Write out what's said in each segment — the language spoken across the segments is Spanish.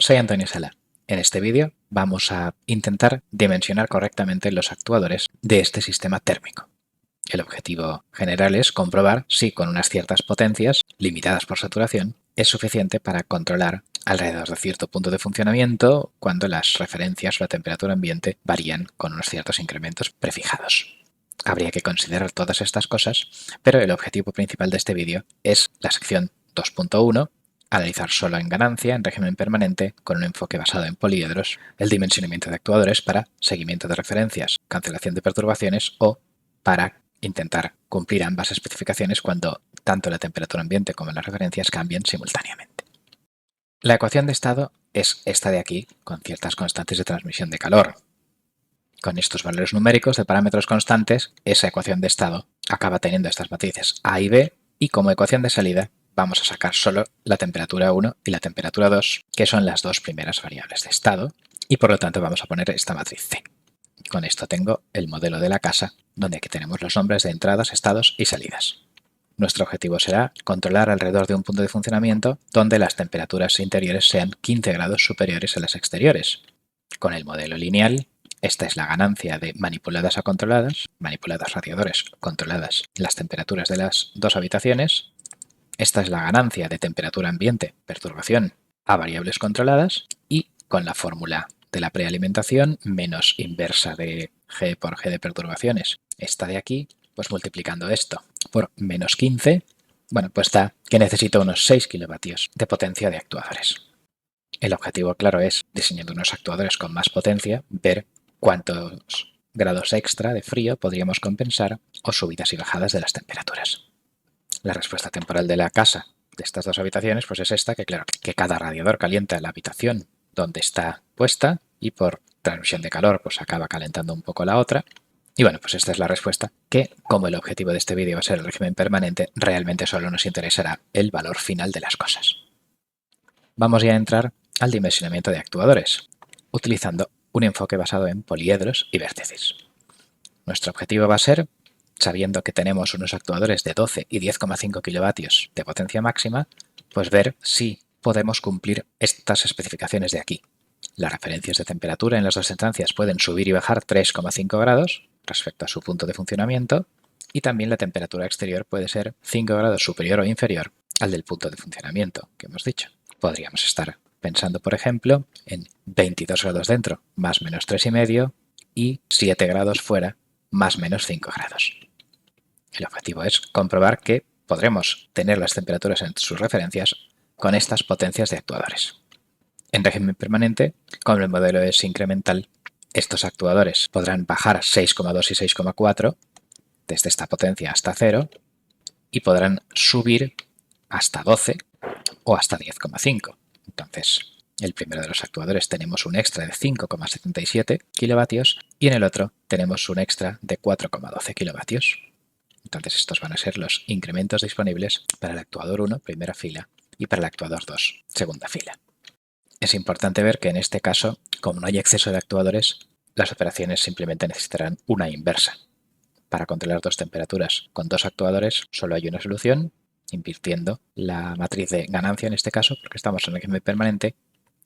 Soy Antonio Sala. En este vídeo vamos a intentar dimensionar correctamente los actuadores de este sistema térmico. El objetivo general es comprobar si con unas ciertas potencias, limitadas por saturación, es suficiente para controlar alrededor de cierto punto de funcionamiento cuando las referencias o la temperatura ambiente varían con unos ciertos incrementos prefijados. Habría que considerar todas estas cosas, pero el objetivo principal de este vídeo es la sección 2.1, analizar solo en ganancia, en régimen permanente, con un enfoque basado en poliedros, el dimensionamiento de actuadores para seguimiento de referencias, cancelación de perturbaciones o para intentar cumplir ambas especificaciones cuando tanto la temperatura ambiente como las referencias cambien simultáneamente. La ecuación de estado es esta de aquí, con ciertas constantes de transmisión de calor. Con estos valores numéricos de parámetros constantes, esa ecuación de estado acaba teniendo estas matrices A y B, y como ecuación de salida vamos a sacar solo la temperatura 1 y la temperatura 2, que son las dos primeras variables de estado, y por lo tanto vamos a poner esta matriz C. Con esto tengo el modelo de la casa, donde aquí tenemos los nombres de entradas, estados y salidas. Nuestro objetivo será controlar alrededor de un punto de funcionamiento donde las temperaturas interiores sean 15 grados superiores a las exteriores. Con el modelo lineal, esta es la ganancia de manipuladas a controladas, manipuladas radiadores controladas las temperaturas de las dos habitaciones. Esta es la ganancia de temperatura ambiente, perturbación, a variables controladas, y con la fórmula de la prealimentación menos inversa de G por G de perturbaciones, esta de aquí, pues multiplicando esto por menos 15, bueno, pues da que necesito unos 6 kilovatios de potencia de actuadores. El objetivo, claro, es, diseñando unos actuadores con más potencia, ver cuántos grados extra de frío podríamos compensar o subidas y bajadas de las temperaturas. La respuesta temporal de la casa de estas dos habitaciones pues es esta, que claro, que cada radiador calienta la habitación donde está puesta y por transmisión de calor pues acaba calentando un poco la otra. Y bueno, pues esta es la respuesta, que como el objetivo de este vídeo va a ser el régimen permanente, realmente solo nos interesará el valor final de las cosas. Vamos ya a entrar al dimensionamiento de actuadores, utilizando un enfoque basado en poliedros y vértices. Nuestro objetivo va a ser, sabiendo que tenemos unos actuadores de 12 y 10,5 kilovatios de potencia máxima, pues ver si podemos cumplir estas especificaciones de aquí. Las referencias de temperatura en las dos instancias pueden subir y bajar 3,5 grados respecto a su punto de funcionamiento, y también la temperatura exterior puede ser 5 grados superior o inferior al del punto de funcionamiento que hemos dicho. Podríamos estar pensando, por ejemplo, en 22 grados dentro, más menos 3,5, y 7 grados fuera, más menos 5 grados. El objetivo es comprobar que podremos tener las temperaturas en sus referencias con estas potencias de actuadores. En régimen permanente, como el modelo es incremental, estos actuadores podrán bajar 6,2 y 6,4 desde esta potencia hasta 0 y podrán subir hasta 12 o hasta 10,5. Entonces, el primero de los actuadores tenemos un extra de 5,77 kilovatios y en el otro tenemos un extra de 4,12 kilovatios. Entonces estos van a ser los incrementos disponibles para el actuador 1, primera fila, y para el actuador 2, segunda fila. Es importante ver que en este caso, como no hay exceso de actuadores, las operaciones simplemente necesitarán una inversa. Para controlar dos temperaturas con dos actuadores solo hay una solución, invirtiendo la matriz de ganancia en este caso, porque estamos en régimen permanente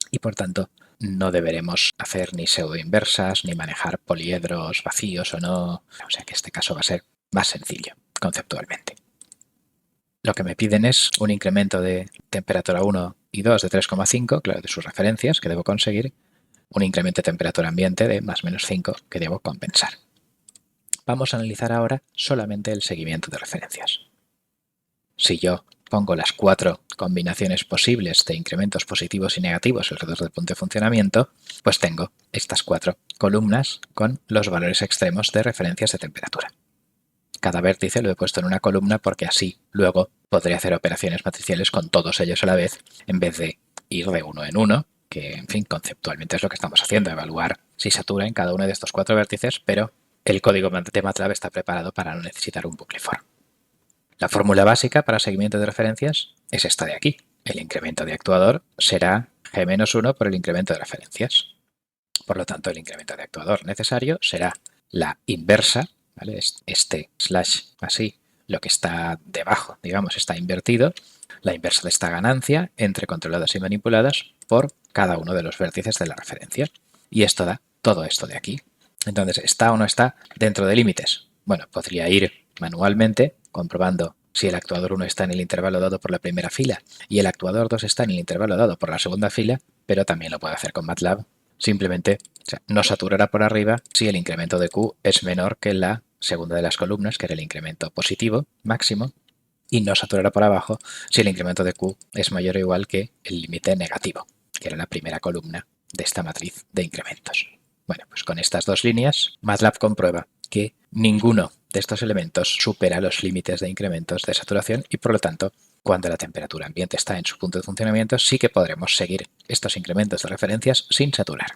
y por tanto no deberemos hacer ni pseudoinversas ni manejar poliedros vacíos o no. O sea que este caso va a ser más sencillo conceptualmente. Lo que me piden es un incremento de temperatura 1 y 2 de 3,5, claro, de sus referencias que debo conseguir, un incremento de temperatura ambiente de más o menos 5 que debo compensar. Vamos a analizar ahora solamente el seguimiento de referencias. Si yo pongo las 4 combinaciones posibles de incrementos positivos y negativos alrededor del punto de funcionamiento, pues tengo estas 4 columnas con los valores extremos de referencias de temperatura. Cada vértice lo he puesto en una columna porque así luego podré hacer operaciones matriciales con todos ellos a la vez en vez de ir de uno en uno, que en fin conceptualmente es lo que estamos haciendo, evaluar si satura en cada uno de estos 4 vértices, pero el código de MATLAB está preparado para no necesitar un bucle for. La fórmula básica para seguimiento de referencias es esta de aquí. El incremento de actuador será G-1 por el incremento de referencias. Por lo tanto, el incremento de actuador necesario será la inversa, ¿vale? Este slash así, lo que está debajo, digamos, está invertido, la inversa de esta ganancia entre controladas y manipuladas por cada uno de los vértices de la referencia. Y esto da todo esto de aquí. Entonces, ¿está o no está dentro de límites? Bueno, podría ir manualmente comprobando si el actuador 1 está en el intervalo dado por la primera fila y el actuador 2 está en el intervalo dado por la segunda fila, pero también lo puedo hacer con MATLAB. Simplemente no saturará por arriba si el incremento de Q es menor que la segunda de las columnas, que era el incremento positivo máximo, y no saturará por abajo si el incremento de Q es mayor o igual que el límite negativo, que era la primera columna de esta matriz de incrementos. Bueno, pues con estas dos líneas, MATLAB comprueba que ninguno de estos elementos supera los límites de incrementos de saturación y, por lo tanto, cuando la temperatura ambiente está en su punto de funcionamiento, sí que podremos seguir estos incrementos de referencias sin saturar.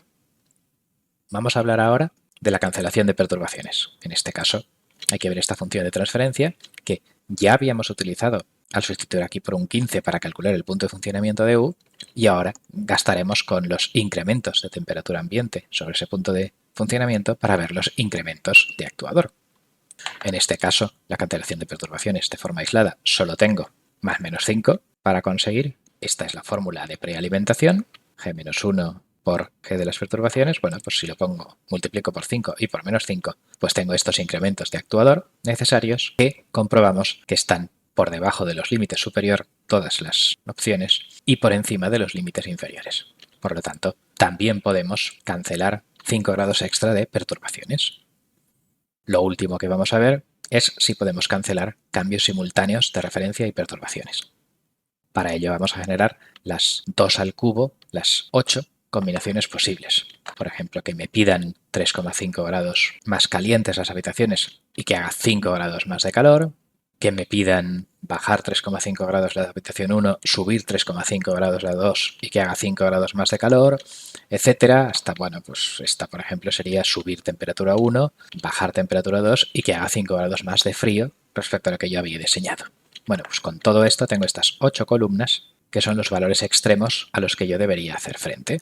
Vamos a hablar ahora de la cancelación de perturbaciones. En este caso, hay que ver esta función de transferencia que ya habíamos utilizado al sustituir aquí por un 15 para calcular el punto de funcionamiento de U, y ahora gastaremos con los incrementos de temperatura ambiente sobre ese punto de funcionamiento para ver los incrementos de actuador. En este caso, la cancelación de perturbaciones de forma aislada solo tengo más menos 5 para conseguir. Esta es la fórmula de prealimentación, G-1 por G de las perturbaciones. Bueno, pues si lo pongo, multiplico por 5 y por menos 5, pues tengo estos incrementos de actuador necesarios que comprobamos que están por debajo de los límites superior todas las opciones y por encima de los límites inferiores. Por lo tanto, también podemos cancelar 5 grados extra de perturbaciones. Lo último que vamos a ver es si podemos cancelar cambios simultáneos de referencia y perturbaciones. Para ello vamos a generar las 2 al cubo, las 8 combinaciones posibles. Por ejemplo, que me pidan 3,5 grados más calientes las habitaciones y que haga 5 grados más de calor, que me pidan bajar 3,5 grados la habitación 1, subir 3,5 grados la 2 y que haga 5 grados más de calor, etcétera, hasta, bueno, pues esta, por ejemplo, sería subir temperatura 1, bajar temperatura 2 y que haga 5 grados más de frío respecto a lo que yo había diseñado. Bueno, pues con todo esto tengo estas 8 columnas que son los valores extremos a los que yo debería hacer frente.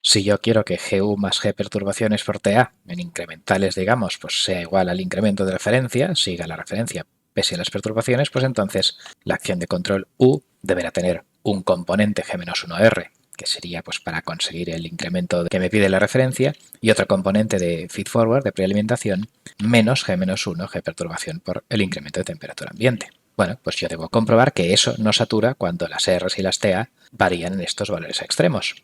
Si yo quiero que GU más G perturbaciones por TA en incrementales, digamos, pues sea igual al incremento de referencia, siga la referencia pese a las perturbaciones, pues entonces la acción de control U deberá tener un componente G-1R, que sería pues para conseguir el incremento que me pide la referencia, y otro componente de feedforward, de prealimentación, menos G-1 G perturbación por el incremento de temperatura ambiente. Bueno, pues yo debo comprobar que eso no satura cuando las R's y las TA varían en estos valores extremos.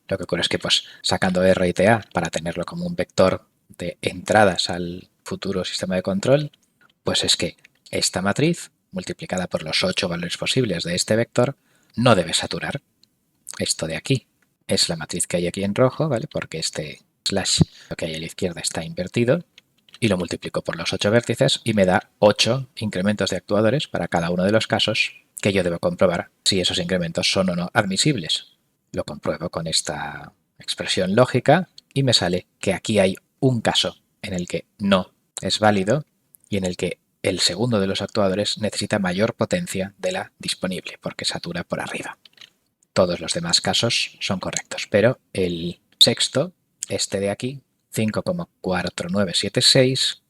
Lo que ocurre es que pues sacando R y TA para tenerlo como un vector de entradas al futuro sistema de control, pues es que esta matriz multiplicada por los 8 valores posibles de este vector no debe saturar. Esto de aquí es la matriz que hay aquí en rojo, ¿vale? Porque este slash lo que hay a la izquierda está invertido y lo multiplico por los 8 vértices y me da 8 incrementos de actuadores para cada uno de los casos que yo debo comprobar si esos incrementos son o no admisibles. Lo compruebo con esta expresión lógica y me sale que aquí hay un caso en el que no es válido y en el que el segundo de los actuadores necesita mayor potencia de la disponible porque satura por arriba. Todos los demás casos son correctos, pero el sexto, este de aquí, 5,4976,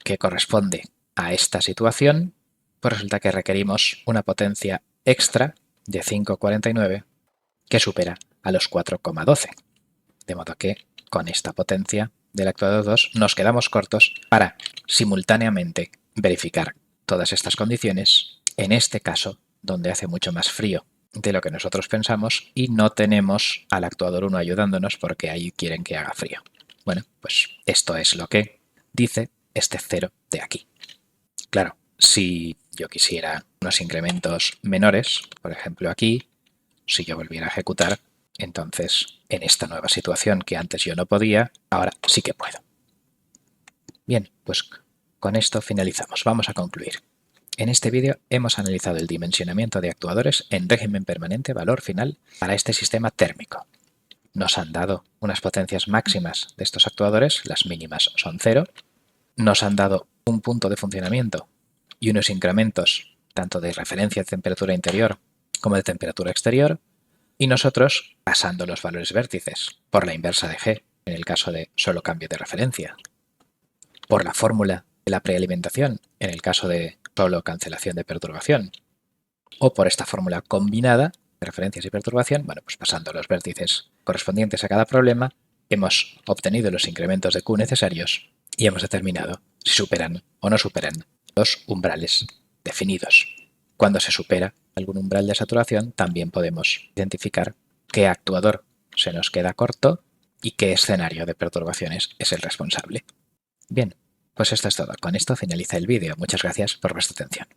que corresponde a esta situación, pues resulta que requerimos una potencia extra de 5,49 que supera a los 4,12. De modo que con esta potencia del actuador 2 nos quedamos cortos para simultáneamente verificar todas estas condiciones, en este caso donde hace mucho más frío de lo que nosotros pensamos y no tenemos al actuador 1 ayudándonos porque ahí quieren que haga frío. Bueno, pues esto es lo que dice este 0 de aquí. Claro, si yo quisiera unos incrementos menores, por ejemplo aquí, si yo volviera a ejecutar, entonces en esta nueva situación que antes yo no podía, ahora sí que puedo. Bien, pues con esto finalizamos. Vamos a concluir. En este vídeo hemos analizado el dimensionamiento de actuadores en régimen permanente valor final para este sistema térmico. Nos han dado unas potencias máximas de estos actuadores, las mínimas son 0. Nos han dado un punto de funcionamiento y unos incrementos tanto de referencia de temperatura interior como de temperatura exterior, y nosotros, pasando los valores vértices por la inversa de G, en el caso de solo cambio de referencia, por la fórmula de la prealimentación, en el caso de solo cancelación de perturbación, o por esta fórmula combinada, referencias y perturbación, bueno, pues pasando los vértices correspondientes a cada problema, hemos obtenido los incrementos de Q necesarios y hemos determinado si superan o no superan los umbrales definidos. Cuando se supera algún umbral de saturación, también podemos identificar qué actuador se nos queda corto y qué escenario de perturbaciones es el responsable. Bien, pues esto es todo. Con esto finaliza el vídeo. Muchas gracias por vuestra atención.